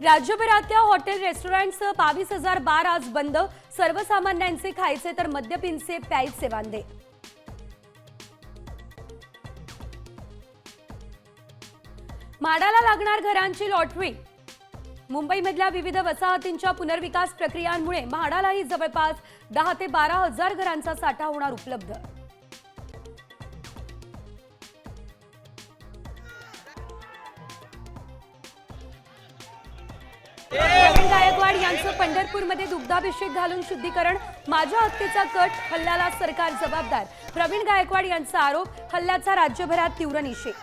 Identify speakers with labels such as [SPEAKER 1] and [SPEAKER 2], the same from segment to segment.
[SPEAKER 1] राज्यभरातल्या हॉटेल रेस्टॉरंटसह 22,000 बार आज बंद. सर्वसामान्यांचे खायचे तर मद्यपींचे प्यायचे वांदे. म्हाडाला लागणार घरांची लॉटरी. मुंबईमधल्या विविध वसाहतींच्या पुनर्विकास प्रक्रियांमुळे म्हाडालाही जवळपास 10 ते 12,000 घरांचा साठा होणार उपलब्ध. प्रवीण गायकवाड यांचं पंढरपूरमध्ये दुग्धाभिषेक घालून शुद्धीकरण. माझ्या हत्येचा कट, हल्ल्याला सरकार जबाबदार. प्रवीण गायकवाड यांचा आरोप. हल्ल्याचा राज्यभरात तीव्र निषेध.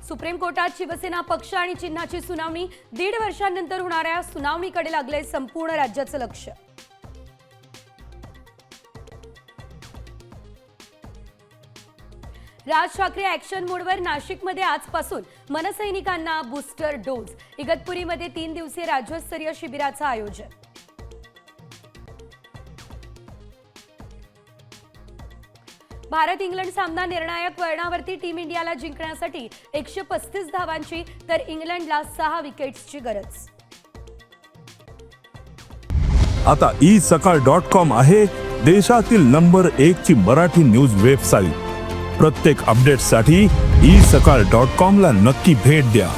[SPEAKER 1] सुप्रीम कोर्टात शिवसेना पक्ष आणि चिन्हाची सुनावणी. 1.5 वर्षांनंतर होणाऱ्या सुनावणीकडे लागले संपूर्ण राज्याचं लक्ष. राज ठाकरे ऍक्शन मोडवर. नाशिकमध्ये आजपासून मनसैनिकांना बूस्टर डोस. इगतपुरीमध्ये 3 दिवसीय राज्यस्तरीय शिबिराचं आयोजन. भारत इंग्लंड सामना निर्णायक वळणावरती. टीम इंडियाला जिंकण्यासाठी 135 धावांची तर इंग्लंडला 6 विकेट्सची गरज.
[SPEAKER 2] आता isakal.com आहे देशातील नंबर 1 ची मराठी न्यूज वेबसाईट. प्रत्येक अपडेटसाठी isakal.com ला नक्की भेट द्या.